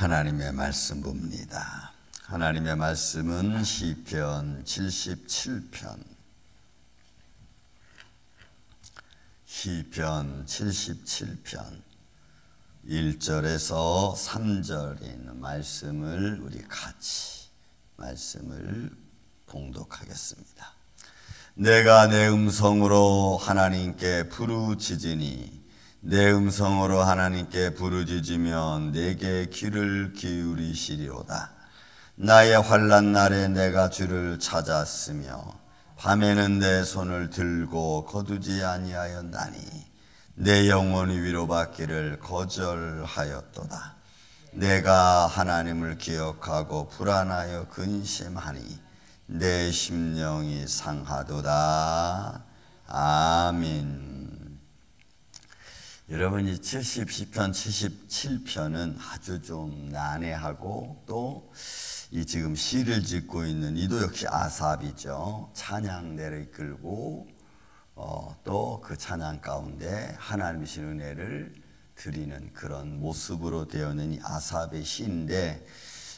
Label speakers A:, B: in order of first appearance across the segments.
A: 하나님의 말씀 봅니다. 하나님의 말씀은 시편 77편 1절에서 3절에 있는 말씀을 우리 같이 말씀을 봉독하겠습니다. 내가 내 음성으로 하나님께 부르짖으니 내 음성으로 하나님께 부르짖으면 내게 귀를 기울이시리로다. 나의 환난 날에 내가 주를 찾았으며 밤에는 내 손을 들고 거두지 아니하였나니 내 영혼이 위로받기를 거절하였도다. 내가 하나님을 기억하고 불안하여 근심하니 내 심령이 상하도다. 아멘. 여러분, 이 시편 77편은 아주 좀 난해하고 또 이 지금 시를 짓고 있는 이도 역시 아삽이죠. 찬양대를 이끌고 또 그 찬양 가운데 하나님의 은혜를 드리는 그런 모습으로 되어 있는 이 아삽의 시인데,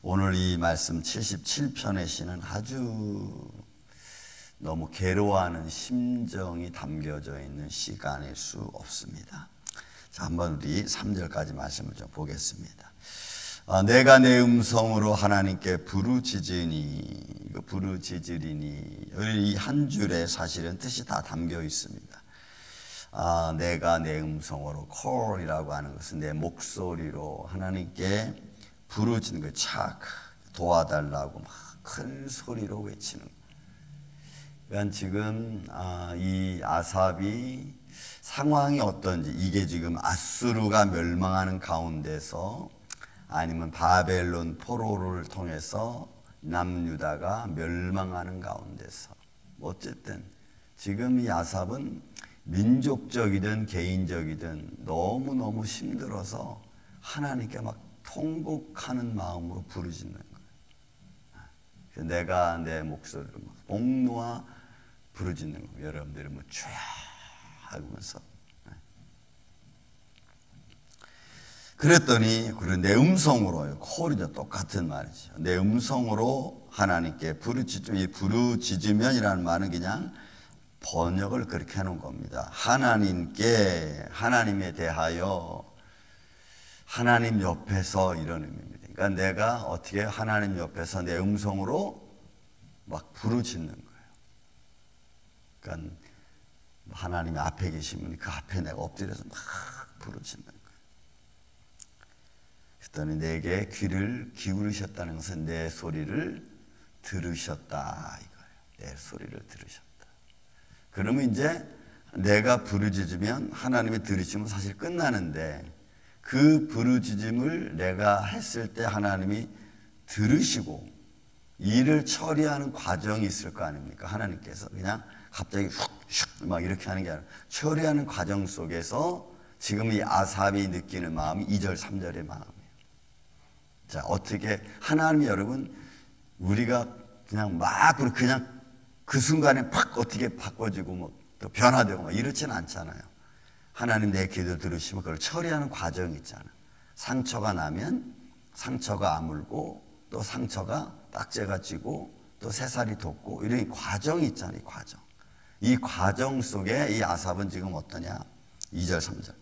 A: 오늘 이 말씀 77편의 시는 아주 너무 괴로워하는 심정이 담겨져 있는 시가 아닐 수 없습니다. 자, 한번 우리 3절까지 말씀을 좀 보겠습니다. 내가 내 음성으로 하나님께 부르짖으리니, 이 한 줄에 사실은 뜻이 다 담겨 있습니다. 내가 내 음성으로, call이라고 하는 것은 내 목소리로 하나님께 부르짖는 거, 도와달라고 막 큰 소리로 외치는 거. 그러니까 지금 이 아삽이 상황이 어떤지, 이게 지금 아수르가 멸망하는 가운데서 아니면 바벨론 포로를 통해서 남유다가 멸망하는 가운데서, 어쨌든 지금 이 아삽은 민족적이든 개인적이든 너무너무 힘들어서 하나님께 막 통곡하는 마음으로 부르짖는 거예요. 내가 내 목소리로 막 복노와 부르짖는 거예요. 여러분들이 뭐 촤 하면서. 그랬더니 내 음성으로, 콜이도 똑같은 말이죠. 내 음성으로 하나님께 부르짖으면이라는 말은 그냥 번역을 그렇게 해놓은 겁니다. 하나님에 대하여, 하나님 옆에서, 이런 의미입니다. 그러니까 내가 어떻게 하나님 옆에서 내 음성으로 막 부르짖는 거예요. 그러니까 하나님이 앞에 계시면 그 앞에 내가 엎드려서 막 부르짖는 거예요. 그랬더니 내게 귀를 기울이셨다는 것은 내 소리를 들으셨다 이거예요. 내 소리를 들으셨다. 그러면 이제 내가 부르짖으면 하나님이 들으시면 사실 끝나는데, 그 부르짖음을 내가 했을 때 하나님이 들으시고 일을 처리하는 과정이 있을 거 아닙니까? 하나님께서 그냥 갑자기 훅 막 이렇게 하는 게 아니라 처리하는 과정 속에서 지금 이 아삽이 느끼는 마음이 2절 3절의 마음이에요. 자, 어떻게 하나님이, 여러분, 우리가 그냥 그 순간에 팍 어떻게 바꿔지고 뭐 또 변화되고 막 이렇지는 않잖아요. 하나님 내 기도 들으시면 그걸 처리하는 과정이 있잖아요. 상처가 나면 상처가 아물고, 또 상처가 딱지가 찌고, 또 새살이 돋고, 이런 과정이 있잖아요. 이 과정 속에 이 아삽은 지금 어떠냐? 2절 3절.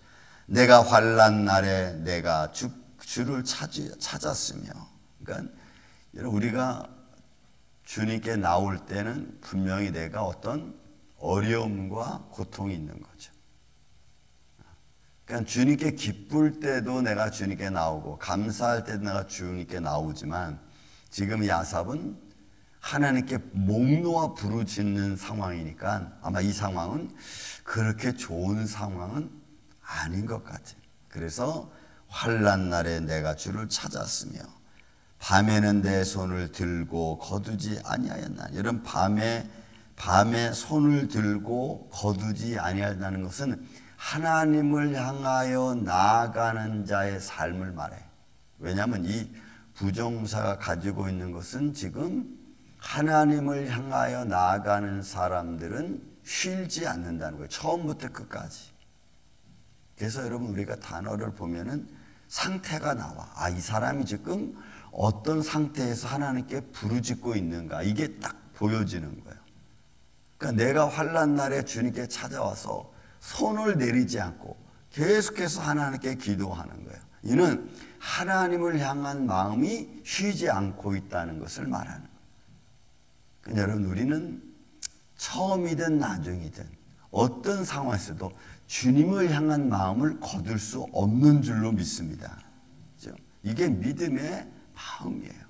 A: 내가 환난 날에 내가 주를 찾았으며. 그러니까 우리가 주님께 나올 때는 분명히 내가 어떤 어려움과 고통이 있는 거죠. 그러니까 주님께 기쁠 때도 내가 주님께 나오고, 감사할 때도 내가 주님께 나오지만, 지금 이 아삽은 하나님께 목 놓아 부르짖는 상황이니까 아마 이 상황은 그렇게 좋은 상황은 아닌 것 같아요. 그래서 환난 날에 내가 주를 찾았으며 밤에는 내 손을 들고 거두지 아니하였나니. 이런 밤에 손을 들고 거두지 아니하였다는 것은 하나님을 향하여 나아가는 자의 삶을 말해. 왜냐하면 이 부정사가 가지고 있는 것은 지금 하나님을 향하여 나아가는 사람들은 쉬지 않는다는 거예요. 처음부터 끝까지. 그래서 여러분, 우리가 단어를 보면은 상태가 나와. 아, 이 사람이 지금 어떤 상태에서 하나님께 부르짖고 있는가, 이게 딱 보여지는 거예요. 그러니까 내가 환난 날에 주님께 찾아와서 손을 내리지 않고 계속해서 하나님께 기도하는 거예요. 이는 하나님을 향한 마음이 쉬지 않고 있다는 것을 말하는 거예요. 그러니까 여러분, 우리는 처음이든 나중이든 어떤 상황에서도 주님을 향한 마음을 거둘 수 없는 줄로 믿습니다. 그렇죠? 이게 믿음의 마음이에요.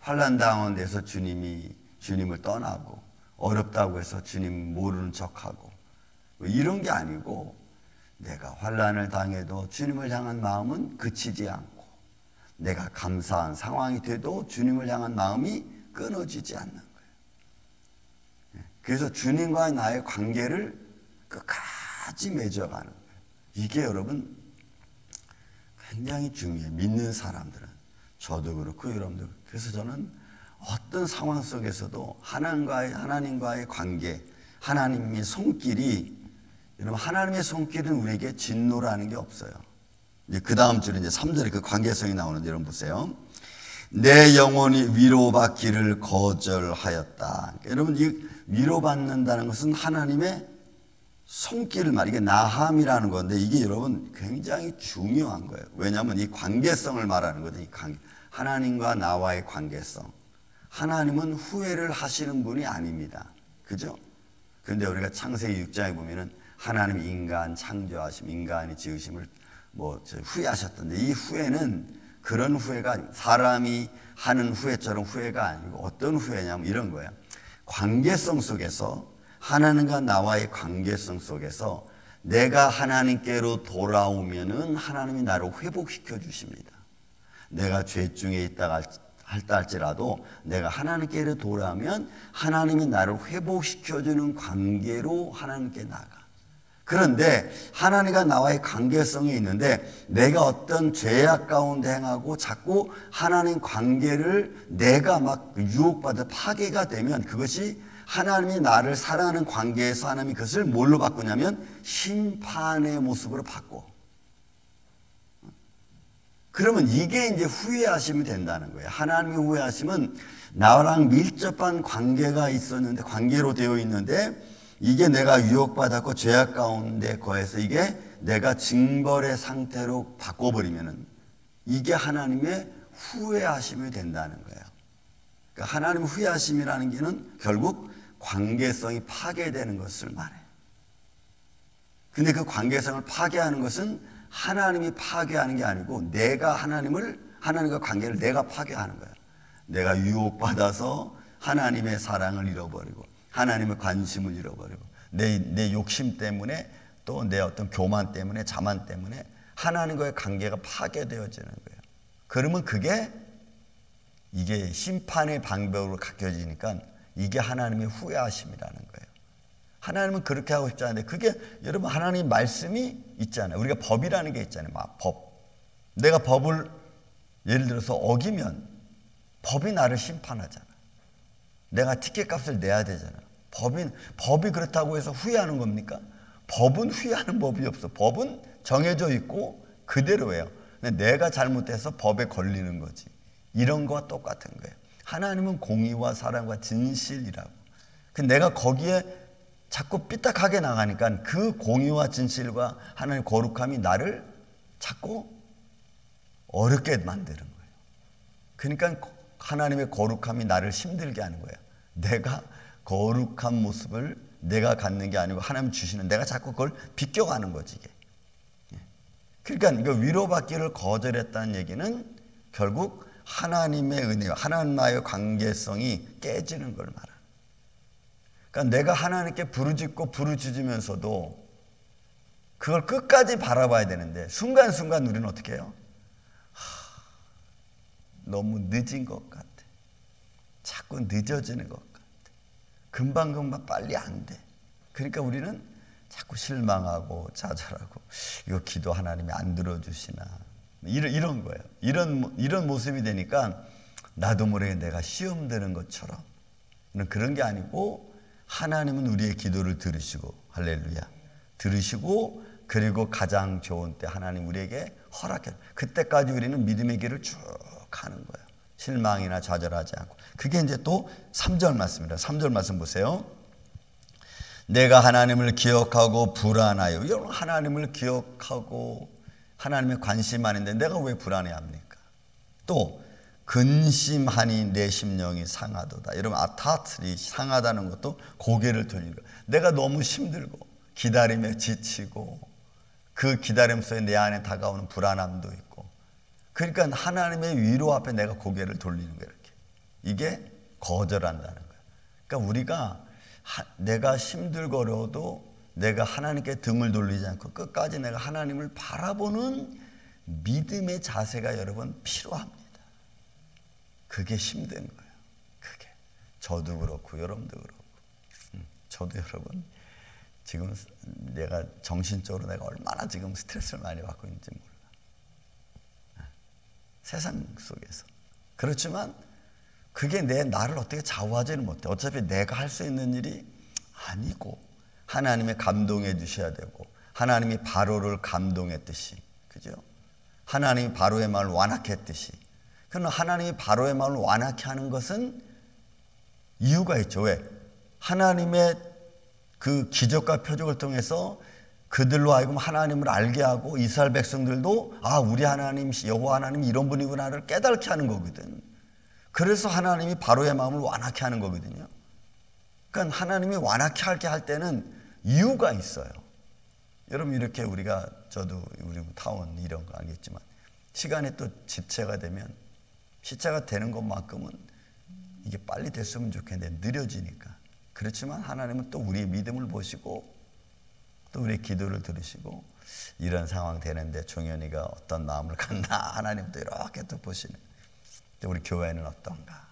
A: 환난 당한 데서 주님을 떠나고, 어렵다고 해서 주님 모르는 척하고, 이런 게 아니고, 내가 환난을 당해도 주님을 향한 마음은 그치지 않고, 내가 감사한 상황이 돼도 주님을 향한 마음이 끊어지지 않는 거예요. 그래서 주님과의 나의 관계를 끝까지 맺어가는 거예요. 이게 여러분 굉장히 중요해요. 믿는 사람들은. 저도 그렇고 여러분들. 그래서 저는 어떤 상황 속에서도 하나님과의 관계, 하나님의 손길이, 여러분, 하나님의 손길은 우리에게 진노라는 게 없어요. 이제 그 다음 줄에 이제 3절에 그 관계성이 나오는데, 여러분 보세요. 내 영혼이 위로받기를 거절하였다. 그러니까 여러분, 이 위로받는다는 것은 하나님의 손길을 이게 나함이라는 건데, 이게 여러분 굉장히 중요한 거예요. 왜냐하면 이 관계성을 말하는 거죠. 이 관계. 하나님과 나와의 관계성. 하나님은 후회를 하시는 분이 아닙니다. 그죠? 그런데 우리가 창세기 6장에 보면은 하나님이 인간 창조하심, 인간이 지으심을 후회하셨던데, 이 후회는 그런 후회가 사람이 하는 후회처럼 후회가 아니고 어떤 후회냐면 이런 거예요. 관계성 속에서, 하나님과 나와의 관계성 속에서 내가 하나님께로 돌아오면은 하나님이 나를 회복시켜 주십니다. 내가 죄 중에 있다가 할지라도 내가 하나님께로 돌아오면 하나님이 나를 회복시켜주는 관계로 하나님께 나가. 그런데 하나님과 나와의 관계성이 있는데, 내가 어떤 죄악 가운데 행하고 자꾸 하나님 관계를 내가 막 유혹받아 파괴가 되면, 그것이 하나님이 나를 사랑하는 관계에서 하나님이 그것을 뭘로 바꾸냐면 심판의 모습으로 바꿔. 그러면 이게 이제 후회하심이 된다는 거예요. 하나님의 후회하심은 나랑 밀접한 관계가 있었는데, 관계로 되어 있는데, 이게 내가 유혹받았고 죄악 가운데 거해서 이게 내가 징벌의 상태로 바꿔버리면은 이게 하나님의 후회하심이 된다는 거예요. 그러니까 하나님의 후회하심이라는 게는 결국 관계성이 파괴되는 것을 말해요. 근데 그 관계성을 파괴하는 것은 하나님이 파괴하는 게 아니고 내가 하나님과 관계를 내가 파괴하는 거예요. 내가 유혹받아서 하나님의 사랑을 잃어버리고 하나님의 관심을 잃어버리고 내 욕심 때문에, 또 내 어떤 교만 때문에, 자만 때문에 하나님과의 관계가 파괴되어지는 거예요. 그러면 이게 심판의 방법으로 갖겨지니까 이게 하나님의 후회하심이라는 거예요. 하나님은 그렇게 하고 싶지 않은데, 그게 여러분 하나님 말씀이 있잖아요. 우리가 법이라는 게 있잖아요. 법. 내가 법을 예를 들어서 어기면 법이 나를 심판하잖아. 내가 티켓값을 내야 되잖아. 법이 그렇다고 해서 후회하는 겁니까? 법은 후회하는 법이 없어. 법은 정해져 있고 그대로예요. 내가 잘못해서 법에 걸리는 거지. 이런 거와 똑같은 거예요. 하나님은 공의와 사랑과 진실이라고. 내가 거기에 자꾸 삐딱하게 나가니까 그 공의와 진실과 하나님의 거룩함이 나를 자꾸 어렵게 만드는 거예요. 그러니까 하나님의 거룩함이 나를 힘들게 하는 거예요. 내가 거룩한 모습을 내가 갖는 게 아니고 하나님 주시는, 내가 자꾸 그걸 비껴가는 거지 이게. 그러니까 이거 위로받기를 거절했다는 얘기는 결국 하나님의 은혜와 하나님과의 관계성이 깨지는 걸 말하는. 그러니까 내가 하나님께 부르짖으면서도 그걸 끝까지 바라봐야 되는데, 순간순간 우리는 어떻게 해요? 너무 늦은 것 같아. 자꾸 늦어지는 것 같아. 금방금방 빨리 안 돼. 그러니까 우리는 자꾸 실망하고 좌절하고, 이거 기도 하나님이 안 들어주시나, 이런 거예요. 이런 모습이 되니까 나도 모르게 내가 시험 드는 것처럼. 그런 게 아니고 하나님은 우리의 기도를 들으시고, 할렐루야, 들으시고, 그리고 가장 좋은 때 하나님 우리에게 허락해. 그때까지 우리는 믿음의 길을 쭉 가는 거예요. 실망이나 좌절하지 않고. 그게 이제 또 3절 말씀입니다. 3절 말씀 보세요. 내가 하나님을 기억하고 불안하여. 여러분, 하나님을 기억하고 하나님의 관심 아닌데 내가 왜 불안해합니까? 또 근심하니 내 심령이 상하도다. 여러분, 아타트리 상하다는 것도 고개를 돌리는 거예요. 내가 너무 힘들고 기다림에 지치고 그 기다림 속에 내 안에 다가오는 불안함도 있고, 그러니까 하나님의 위로 앞에 내가 고개를 돌리는 거예요. 이렇게. 이게 거절한다는 거예요. 그러니까 우리가 내가 힘들거려도 내가 하나님께 등을 돌리지 않고 끝까지 내가 하나님을 바라보는 믿음의 자세가 여러분 필요합니다. 그게 힘든 거예요. 그게. 저도 그렇고 여러분도 그렇고. 저도 여러분 지금 내가 정신적으로 내가 얼마나 지금 스트레스를 많이 받고 있는지 몰라. 세상 속에서. 그렇지만 그게 나를 어떻게 좌우하지는 못해. 어차피 내가 할 수 있는 일이 아니고 하나님의 감동해 주셔야 되고, 하나님이 바로를 감동했듯이, 그죠? 하나님이 바로의 마음을 완악히 했듯이. 그러나 하나님이 바로의 마음을 완악히 하는 것은 이유가 있죠. 왜? 하나님의 그 기적과 표적을 통해서 그들로 하여금 하나님을 알게 하고 이스라엘 백성들도 우리 하나님 여호와 하나님이 이런 분이구나를 깨닫게 하는 거거든. 그래서 하나님이 바로의 마음을 완악히 하는 거거든요. 그러니까 하나님이 완악히 하게 할 때는 이유가 있어요. 여러분, 이렇게 우리가, 저도 우리 타운 이런 거 알겠지만 시간이 또 집체가 되면 시차가 되는 것만큼은 이게 빨리 됐으면 좋겠는데 느려지니까. 그렇지만 하나님은 또 우리의 믿음을 보시고 또 우리의 기도를 들으시고, 이런 상황 되는데 종현이가 어떤 마음을 갖나 하나님도 이렇게 또 보시는. 우리 교회는 어떤가,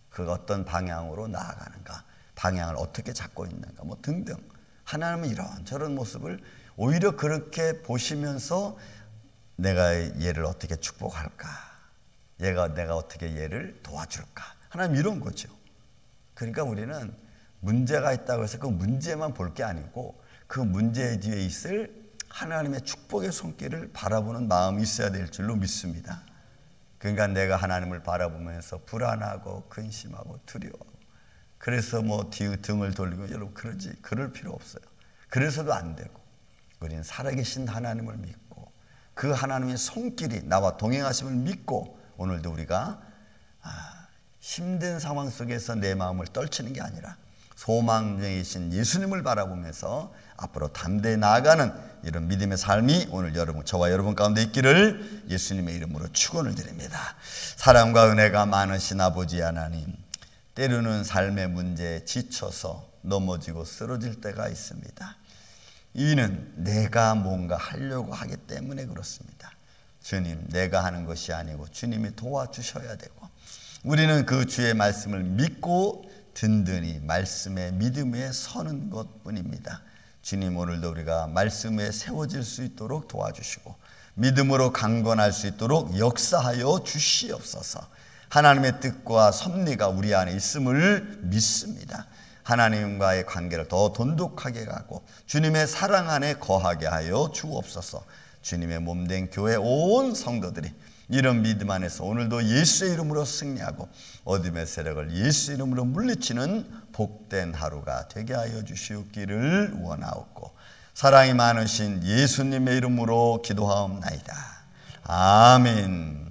A: 그 어떤 방향으로 나아가는가, 방향을 어떻게 잡고 있는가, 뭐 등등. 하나님은 이런저런 모습을 오히려 그렇게 보시면서 내가 얘를 어떻게 축복할까, 내가 어떻게 얘를 도와줄까, 하나님 이런 거죠. 그러니까 우리는 문제가 있다고 해서 그 문제만 볼 게 아니고 그 문제 뒤에 있을 하나님의 축복의 손길을 바라보는 마음이 있어야 될 줄로 믿습니다. 그러니까 내가 하나님을 바라보면서 불안하고 근심하고 두려워하고, 그래서 뭐 등을 돌리고, 여러분 그럴 필요 없어요. 그래서도 안 되고, 우리는 살아계신 하나님을 믿고 그 하나님의 손길이 나와 동행하심을 믿고, 오늘도 우리가 힘든 상황 속에서 내 마음을 떨치는 게 아니라 소망이신 예수님을 바라보면서 앞으로 담대히 나아가는 이런 믿음의 삶이 오늘 저와 여러분 가운데 있기를 예수님의 이름으로 축원을 드립니다. 사랑과 은혜가 많으신 아버지 하나님, 때로는 삶의 문제에 지쳐서 넘어지고 쓰러질 때가 있습니다. 이는 내가 뭔가 하려고 하기 때문에 그렇습니다. 주님, 내가 하는 것이 아니고 주님이 도와주셔야 되고, 우리는 그 주의 말씀을 믿고 든든히 말씀의 믿음 위에 서는 것뿐입니다. 주님, 오늘도 우리가 말씀 위에 세워질 수 있도록 도와주시고 믿음으로 강건할 수 있도록 역사하여 주시옵소서. 하나님의 뜻과 섭리가 우리 안에 있음을 믿습니다. 하나님과의 관계를 더 돈독하게 가고 주님의 사랑 안에 거하게 하여 주옵소서. 주님의 몸된 교회 온 성도들이 이런 믿음 안에서 오늘도 예수의 이름으로 승리하고 어둠의 세력을 예수 이름으로 물리치는 복된 하루가 되게 하여 주시옵기를 원하옵고, 사랑이 많으신 예수님의 이름으로 기도하옵나이다. 아멘.